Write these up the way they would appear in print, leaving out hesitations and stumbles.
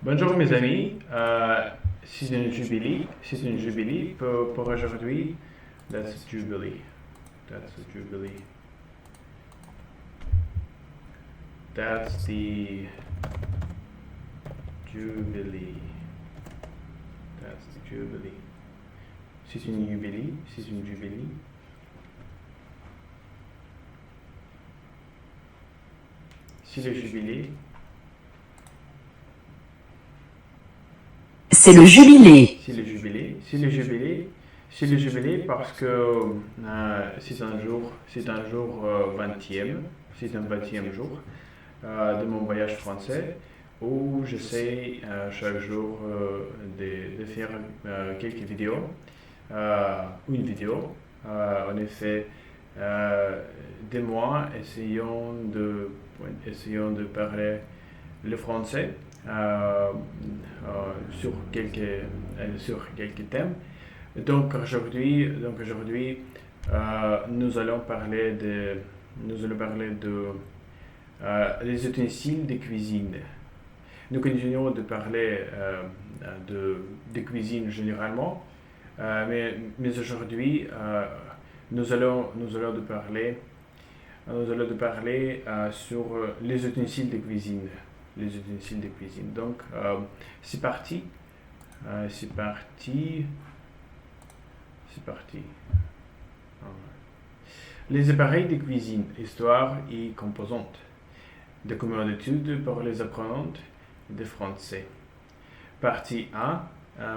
Bonjour mes amis, c'est une jubilé pour aujourd'hui. That's a jubilee. That's a jubilee. That's the jubilee. That's the jubilee. C'est une jubilée, c'est une jubilée. C'est le jubilé. C'est le jubilé. C'est le jubilé. C'est le jubilé. C'est le jubilé parce que c'est un jour 20e, c'est un 20e jour de mon voyage français où j'essaie chaque jour de faire quelques vidéos, une vidéo, en effet, de moi essayant de parler le français sur quelques thèmes. Donc aujourd'hui, nous allons parler des ustensiles de cuisine. Nous continuons de parler de cuisine généralement, mais aujourd'hui, nous allons de parler sur les ustensiles de cuisine. Les ustensiles de cuisine. Donc, c'est parti. C'est parti. C'est parti. Les appareils de cuisine, histoire et composantes. Documents d'études pour les apprenantes de français. Partie 1.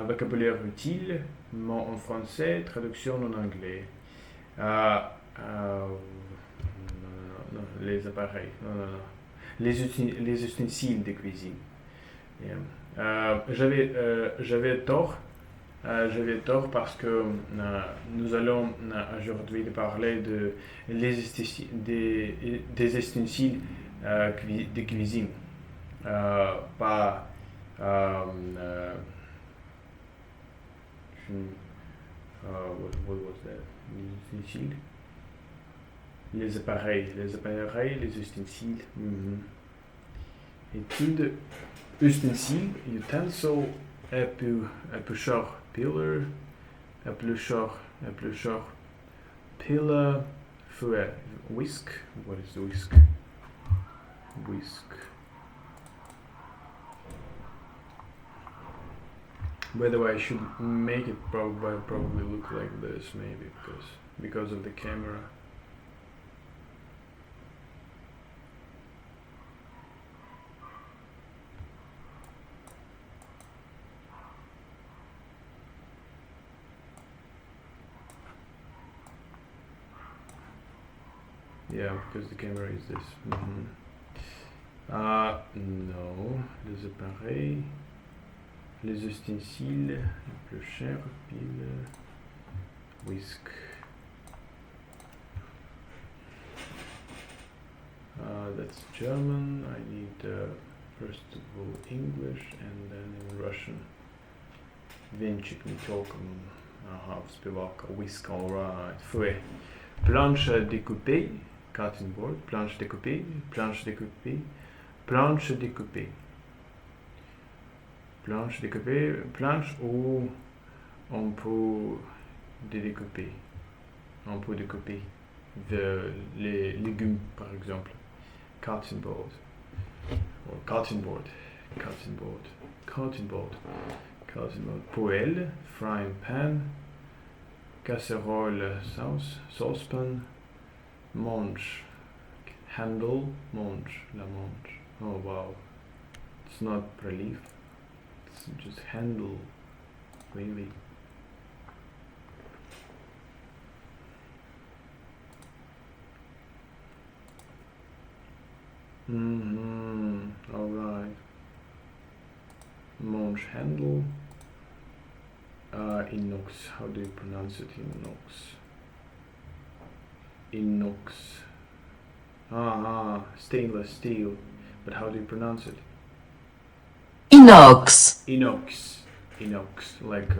Vocabulaire utile, mots en français, traduction en anglais. Euh, euh, les appareils, les ustensiles de cuisine. Yeah. J'avais tort parce que nous allons aujourd'hui parler des ustensiles de cuisine, pas euh, what was that? Les ustensiles, les ustensiles. Étude ustensile, utensil, éplucheur, peeler, éplucheur, peeler, fouet, whisk. What is the whisk? Whisk. By the way, I should make it probably look like this, maybe because of the camera. Yeah, because the camera is this. Non, les appareils, les ustensiles, éplucheur, pile, whisk. That's German. I need first of all English and then in Russian. Венчик не толком. Ага, спивалка. Whisk, alright. Fouet. Planche découpée. Cutting board. Planche découpée. Planche découpée. Planche découpée. Planche découpée. Planche où on peut découper. On peut découper les légumes, par exemple. Cutting board. Or cutting board. Cutting board. Cutting board. Cutting board. Poêle. Frying pan. Casserole, saucepan. Manche. Handle. Manche. La manche. Oh wow. It's not relief. It's just handle. Really. Alright. Manche handle. Inox. How do you pronounce it? Inox. Inox. Stainless steel. But how do you pronounce it? Inox. Inox. Inox. Like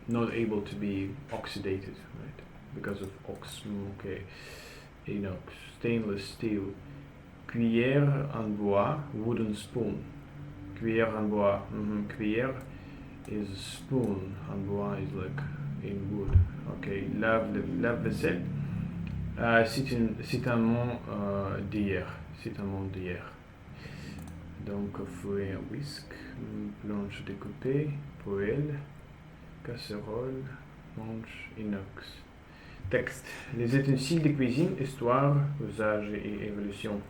not able to be oxidated, right? Because of ox. Okay. Inox. Stainless steel. Cuillère en bois. Wooden spoon. cuillère en bois. Cuillère is spoon. En bois is like in wood. Ok, lave-vaisselle. C'est un mot d'hier. C'est un mot d'hier. Donc, fouet à whisk, planche découpée, poêle, casserole, manche inox. Texte. Les ustensiles de cuisine, histoire, usage et évolution.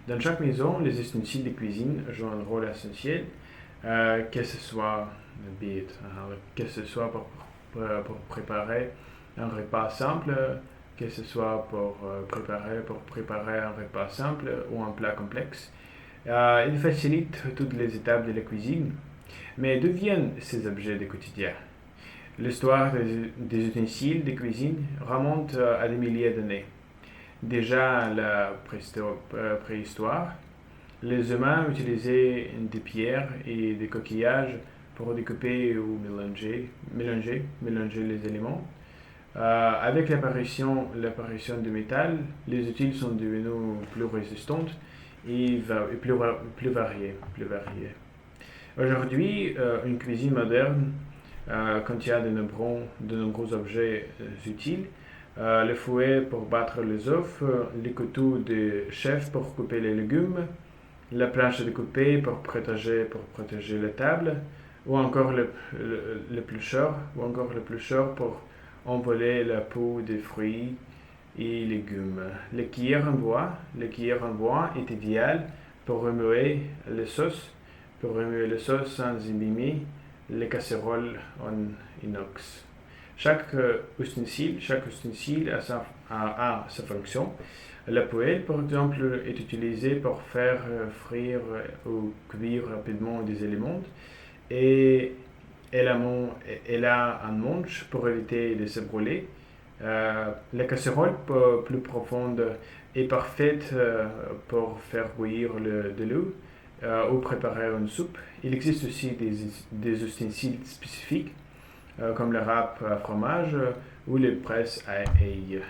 Dans chaque maison, les ustensiles de cuisine jouent un rôle essentiel, que ce soit pour préparer un repas simple, que ce soit pour préparer un repas simple ou un plat complexe. Ils facilitent toutes les étapes de la cuisine. Mais d'où viennent ces objets du quotidien? L'histoire des ustensiles de cuisine remonte à des milliers d'années. Déjà à la préhistoire, les humains utilisaient des pierres et des coquillages pour découper ou mélanger les éléments. Avec l'apparition du métal, les outils sont devenus plus résistants et plus variés. Aujourd'hui, une cuisine moderne contient de nombreux objets utiles. Le fouet pour battre les œufs, les couteaux de chef pour couper les légumes, la planche à découper pour protéger la table, ou encore l'éplucheur pour envoler la peau des fruits et légumes. Le cuillère en bois est idéal pour remuer les sauces sans abîmer les casseroles en inox. Chaque ustensile a sa fonction. La poêle, par exemple, est utilisée pour faire frire ou cuire rapidement des aliments et elle a un manche pour éviter de se brûler. La casserole plus profonde est parfaite pour faire bouillir de l'eau ou préparer une soupe. Il existe aussi des ustensiles spécifiques comme le râpe à fromage ou les presses à ail.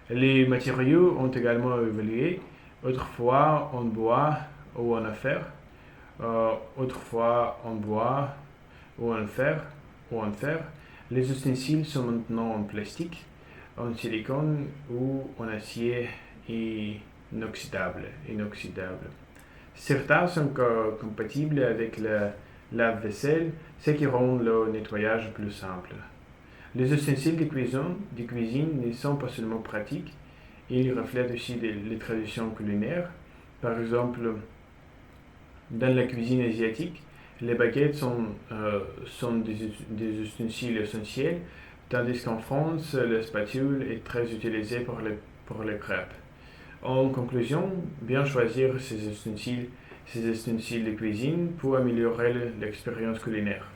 Les matériaux ont également évolué, autrefois en bois ou en fer, Les ustensiles sont maintenant en plastique, en silicone ou en acier inoxydable. Certains sont compatibles avec le lave-vaisselle, ce qui rend le nettoyage plus simple. Les ustensiles de cuisine ne sont pas seulement pratiques, ils reflètent aussi les traditions culinaires. Par exemple, dans la cuisine asiatique, les baguettes sont des ustensiles essentiels, tandis qu'en France, la spatule est très utilisée pour les crêpes. En conclusion, bien choisir ces ustensiles de cuisine pour améliorer l'expérience culinaire.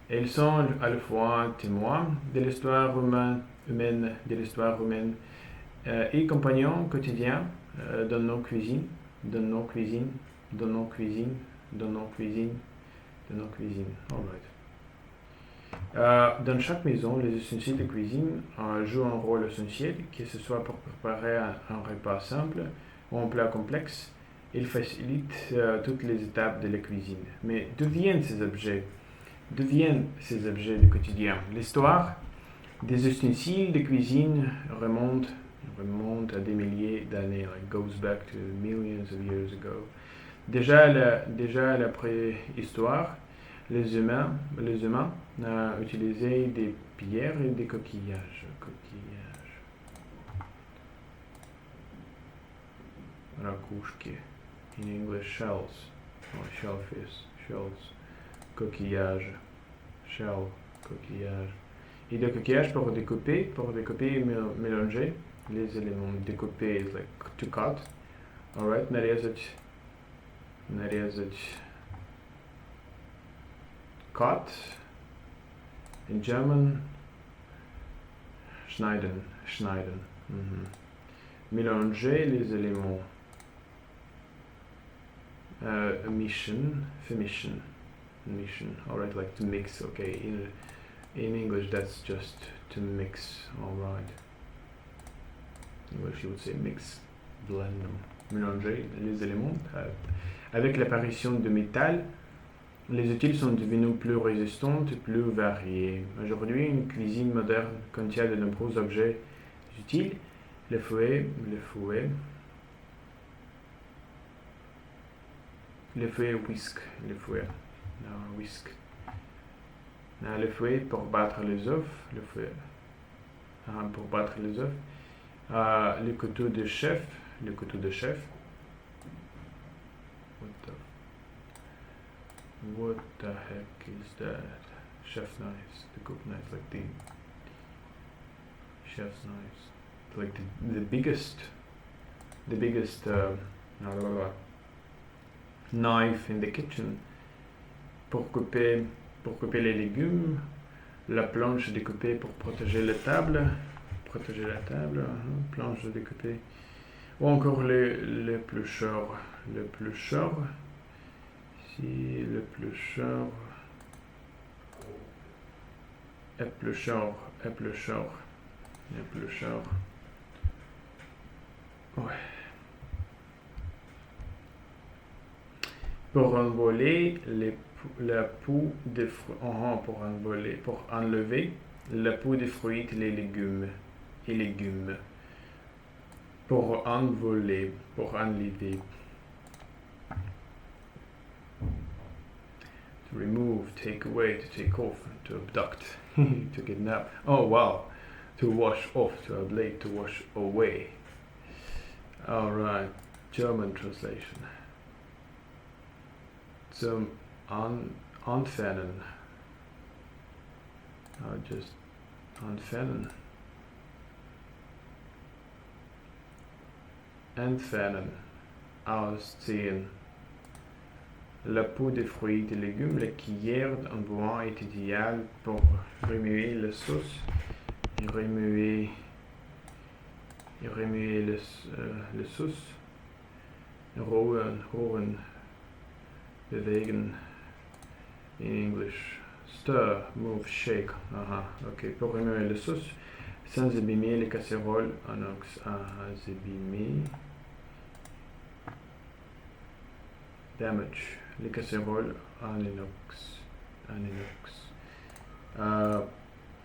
Ils sont à la fois témoins de l'histoire humaine et compagnons quotidiens dans nos cuisines. Alright. Dans chaque maison, les ustensiles de cuisine jouent un rôle essentiel, que ce soit pour préparer un repas simple ou un plat complexe. Ils facilitent toutes les étapes de la cuisine. Mais d'où viennent ces objets du quotidien? L'histoire des ustensiles de cuisine remonte à des milliers d'années, goes back to millions of years ago. Déjà à la préhistoire, les humains utilisaient des pierres et des coquillages. Ракушки. In English, shells. Or shellfish. Shells. Coquillage. Shell. Coquillage. Et le coquillage pour découper et mélanger les éléments. Découper is like to cut. Alright, нарезать. Cut. In German, schneiden. Mélanger les éléments. Vermischen. Alright, like to mix. Okay, in English that's just to mix. Alright. In English you would say mix, blend them. mélanger les éléments. Avec l'apparition de métal, les outils sont devenus plus résistants et plus variés. Aujourd'hui, une cuisine moderne contient de nombreux objets utiles. Le fouet whisk, le fouet pour battre les œufs, le couteau de chef, what the heck is that? Chef knives, the cook knives, like the chef's knives, like the biggest knife in the kitchen pour couper les légumes, la planche découpée pour protéger la table, planche découpée, ou encore l'éplucheur, ici l'éplucheur, ouais. Pour enlever la peau de fruits, pour enlever la peau des fruits et les légumes. Pour enlever. To remove, take away, to take off, to abduct, to kidnap. Oh wow. To wash off, to ablate, to wash away. Alright, German translation. Zum Entfernen. Just entfernen. Ausziehen. La peau des fruits et légumes, la cuillère en bois est idéale pour remuer la sauce et remuer la sauce. Rohren, bewegen in English. Stir, move, shake. Ok. Pour remuer la sauce, sans abîmer les casseroles en inox. Damage. Les casseroles en inox.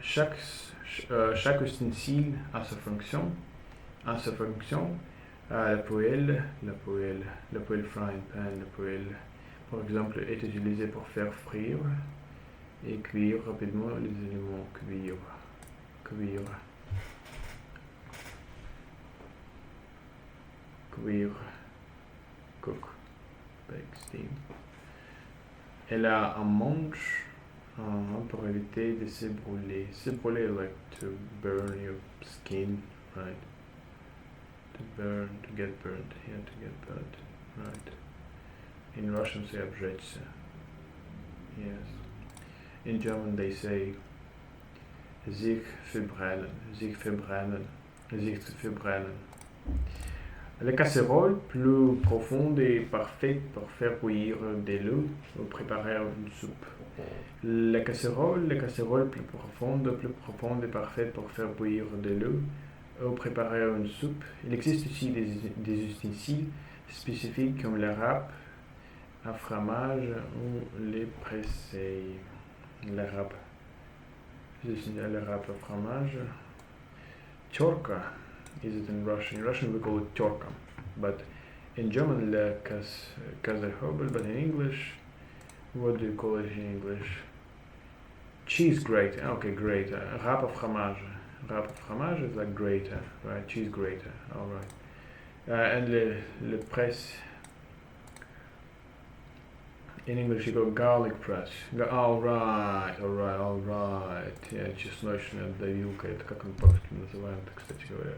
Chaque ustensile a sa fonction. La poêle frying pan, la poêle, par exemple, est utilisée pour faire frire et cuire rapidement les éléments. Cook, bake, steam. Elle a un manche pour éviter de se brûler. Se brûler, like to burn your skin, right? To get burned, right? In Russian, say обжечься. Yes. In German, they say sich verbrennen. La casserole plus profonde et parfaite pour faire bouillir de l'eau ou préparer une soupe. La casserole plus profonde et parfaite pour faire bouillir de l'eau ou préparer une soupe. Il existe aussi des ustensiles spécifiques comme la râpe à fromage ou les presseilles. La râpe à fromage. Tchorka is it in Russian? In Russian we call it tchorka, but in German la Käsehobel, but in English, what do you call it in English? Cheese grater. Okay, grater. Râpe à fromage. Râpe à fromage is like grater, right? Cheese grater. All right. And le press. In English you go garlic press. All right. Я чесночная давилка, это как он по-русски называют, кстати говоря.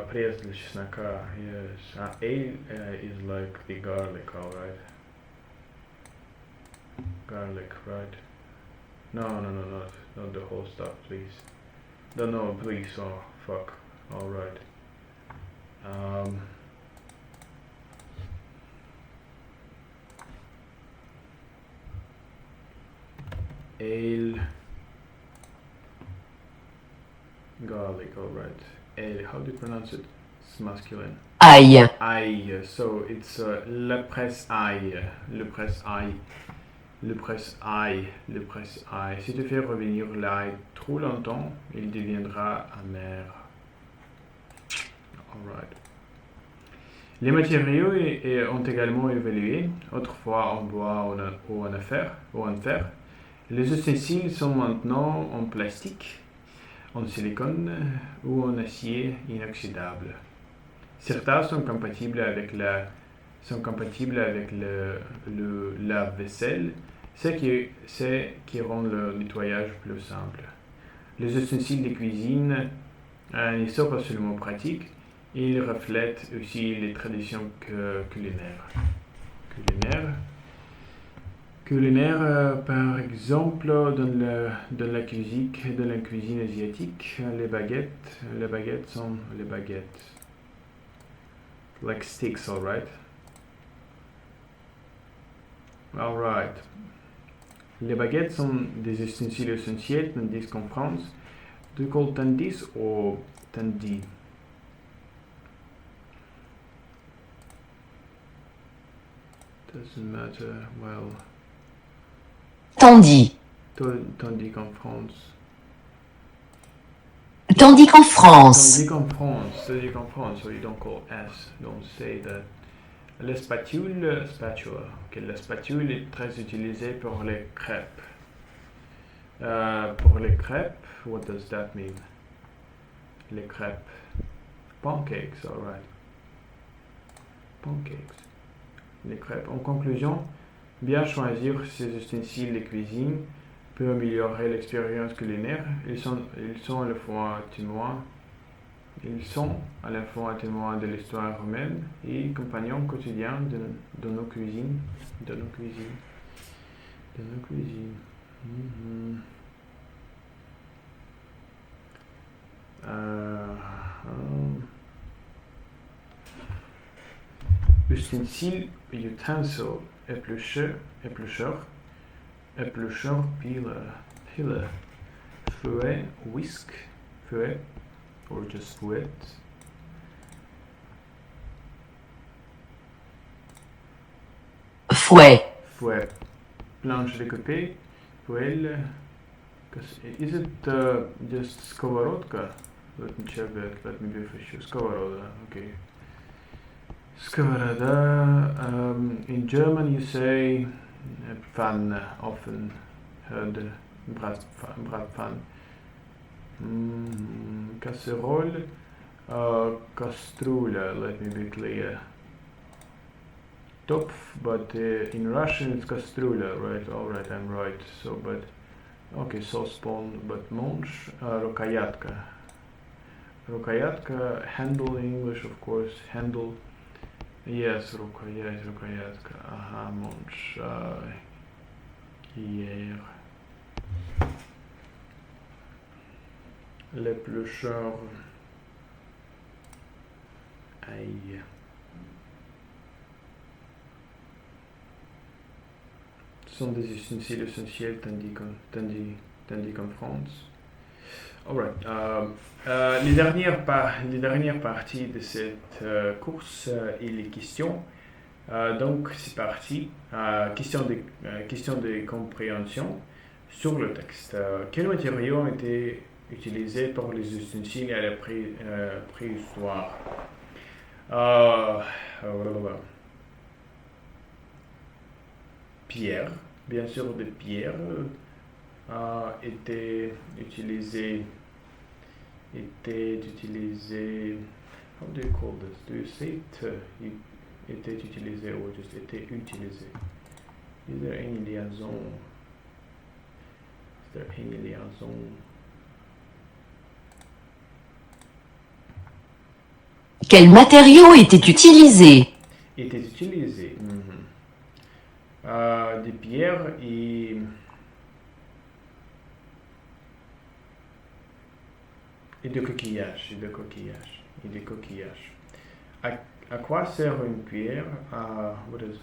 Пресс для чеснока, yes. Ale is like the garlic, all right. Garlic, right? No, not the whole stuff, please. No, please. Oh, fuck. All right. Ale, garlic, all right. Ale, how do you pronounce it? It's masculine. Aille. Aille. So it's le presse-aille. Le presse-aille. Le presse-aille. Le presse-aille. Si tu fais revenir l'ail trop longtemps, il deviendra amer. Alright. Les matériaux ont également évolué. Autrefois en bois ou en fer. Les ustensiles sont maintenant en plastique, en silicone ou en acier inoxydable. Certains sont compatibles avec le lave-vaisselle, ce qui rend le nettoyage plus simple. Les ustensiles de cuisine ne sont pas seulement pratiques, ils reflètent aussi les traditions culinaires. Par exemple, dans la cuisine asiatique, les baguettes sont les baguettes. Like sticks, alright? Alright. Les baguettes sont des ustensiles essentiels tandis qu'en France, tu call tandis ou tandi? Doesn't matter, well. Tandis. Tandis qu'en France. Tandis qu'en France. Tandis qu'en France, so you don't call S, don't say that. La spatule. Okay, la spatule est très utilisée pour les crêpes. Pour les crêpes, what does that mean? Les crêpes. Pancakes, alright. Pancakes. Les crêpes. En conclusion, bien choisir ces ustensiles de cuisine peut améliorer l'expérience culinaire. Ils sont à la fois témoins de l'histoire humaine et compagnons quotidiens de nos cuisines. Mm-hmm. Ustensile, utensil, éplucheur, peeler, fouet, whisk, fouet, or just fouet. Fouet. Planche découpée, poêle. Is it just skовородка? Let me check that. Let me be for sure. Skovoroda. Okay. Skovoroda. In German, you say Pfanne. Often heard Bratpfanne. Casserole. Kastrula. Let me be clear. Topf, but in Russian it's kastrula, right? Alright, I'm right. So, but okay, saucepan, but munch, rokayatka. Rokayatka, handle in English, of course. Handle. Yes, rokayatka. Aha, munch. Hier. L'éplucheur. Aïe. Sont des ustensiles essentiels tandis qu'en France. Alright. Les dernières parties de cette course et les questions. Donc c'est parti. Question de compréhension sur le texte. Quels matériaux ont été utilisés pour les ustensiles à la préhistoire? Pierre, bien sûr, de pierre était utilisé. How do you call this? Do you say it? Était utilisé ou juste était utilisé? Is there any liaison? Quels matériaux étaient utilisés? Était utilisé. Des pierres et de coquillages. À quoi sert une cuillère? What is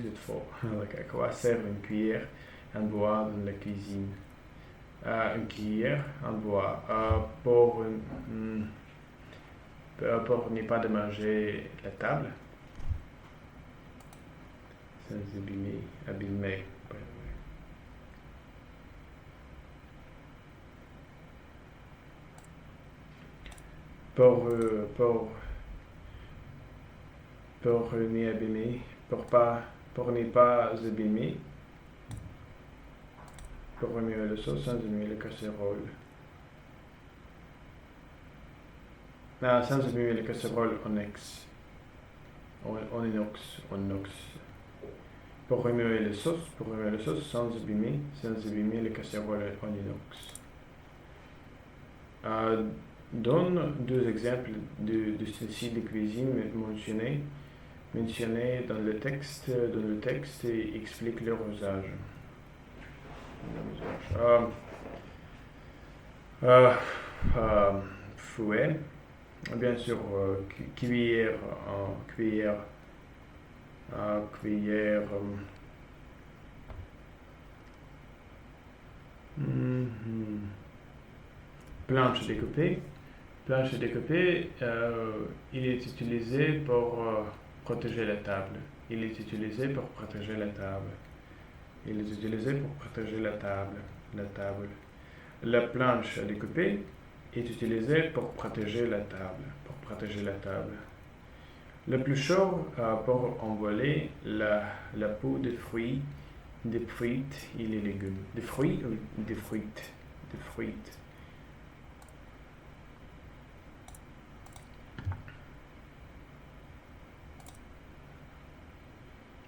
it for? Like, à quoi sert une cuillère en bois dans la cuisine? Une cuillère en bois pour pour ne pas démanger la table. Sans abîmer. Pour ne abîmer, pour ne pas abîmer, pour remuer le sauce sans abîmer la casserole. Non, sans abîmer la casserole en inox. Pour remuer le sauce sans abîmer la casserole en inox. Donne 2 exemples d'ustensiles de cuisine mentionnés dans le texte et explique leur usage. Fouet, bien sûr, cuillère, planche découpée. Planche découpée, il est utilisé pour protéger la table. La planche à découper est utilisée pour protéger la table. Le plus chaud pour envoler la peau des fruits et les légumes. Des fruits ou des fruits? Des fruits.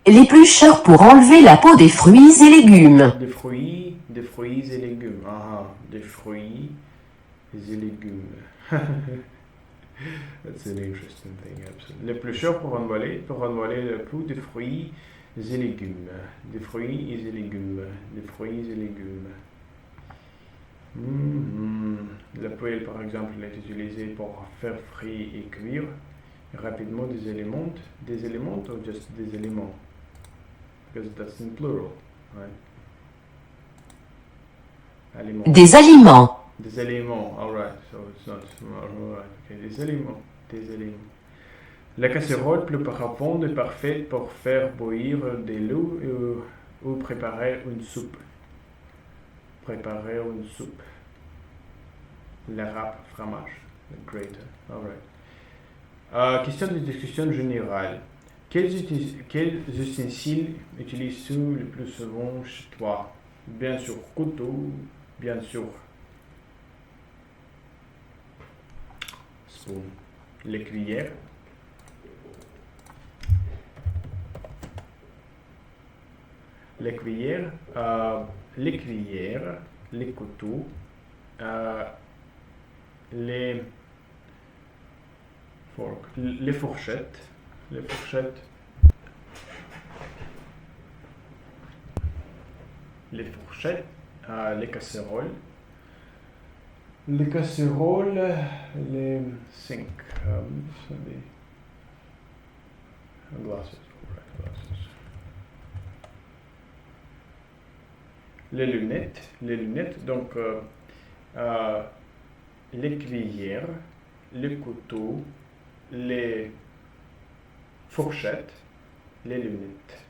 L'éplucheur pour enlever la peau des fruits et légumes. Des fruits et légumes. Des fruits et légumes. That's an interesting thing, absolutely. L'éplucheur pour envoler la peau des fruits et légumes. Des fruits et légumes. La poêle, par exemple, est utilisée pour faire frire et cuire rapidement des éléments ou just des éléments? Because that's in plural, right? Des aliments. Des éléments, alright, so it's not, alright, okay, des éléments. La casserole plus profonde est parfaite pour faire bouillir de l'eau ou préparer une soupe. La râpe, fromage, le grater, alright. Question de discussion générale. Quels ustensiles utilises-tu le plus souvent chez toi? Bien sûr, couteau, bien sûr. Spoon. Les cuillères. Les couteaux, les fourchettes, les casseroles, les sinks, glasses. Les lunettes, donc les cuillères, les couteaux, les fourchettes, les lunettes.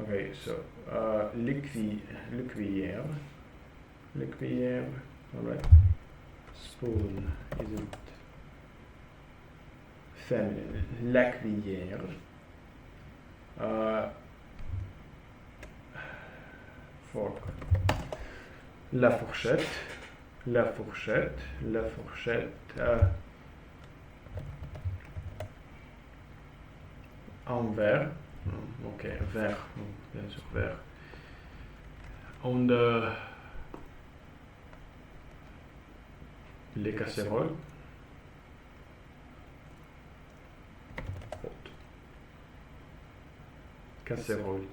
Okay, so les cuillères, alright. Spoon isn't feminine. La cuillère. Fork. La fourchette. En verre. Ok, verre. Bien sûr, verre. Les casseroles. Casserole.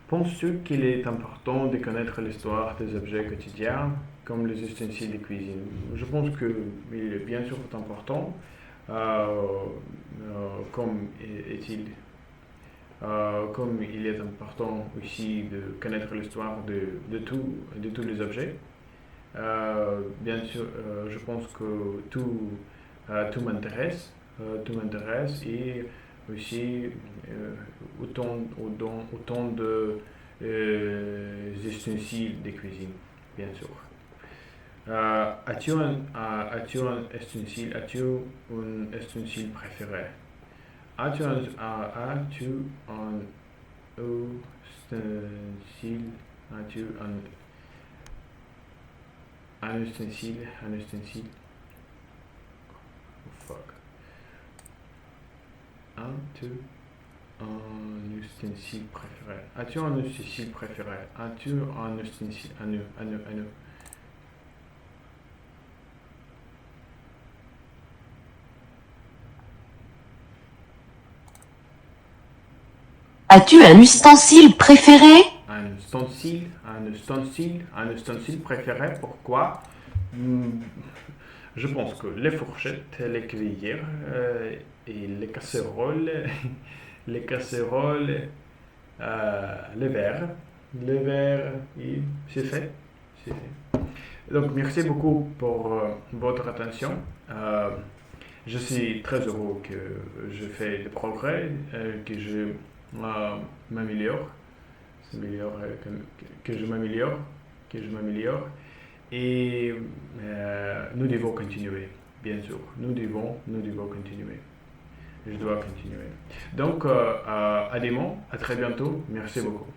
Penses-tu qu'il est important de connaître l'histoire des objets quotidiens, comme les ustensiles de cuisine? Je pense qu'il est bien sûr important, comme est-il Comme il est important aussi de connaître l'histoire de tous les objets, bien sûr, je pense que tout m'intéresse et aussi autant de ustensiles de cuisine, bien sûr. As-tu un ustensile préféré? As-tu un ustensile? As-tu un ustensile? Un ustensile? Oh, fuck. As-tu un ustensile préféré? As-tu un ustensile préféré? As-tu un ustensile? Un. As-tu un ustensile préféré? Un ustensile préféré. Pourquoi? Hmm, Je pense que les fourchettes, les cuillères et les casseroles, les casseroles, les verres, et c'est fait. C'est fait. Donc, merci beaucoup pour votre attention. Je suis très heureux que je fais des progrès, que je m'améliore, que je m'améliore, que je m'améliore. Et nous devons continuer, bien sûr. Nous devons continuer. Je dois continuer. Donc, à demain, à très bientôt. Merci beaucoup.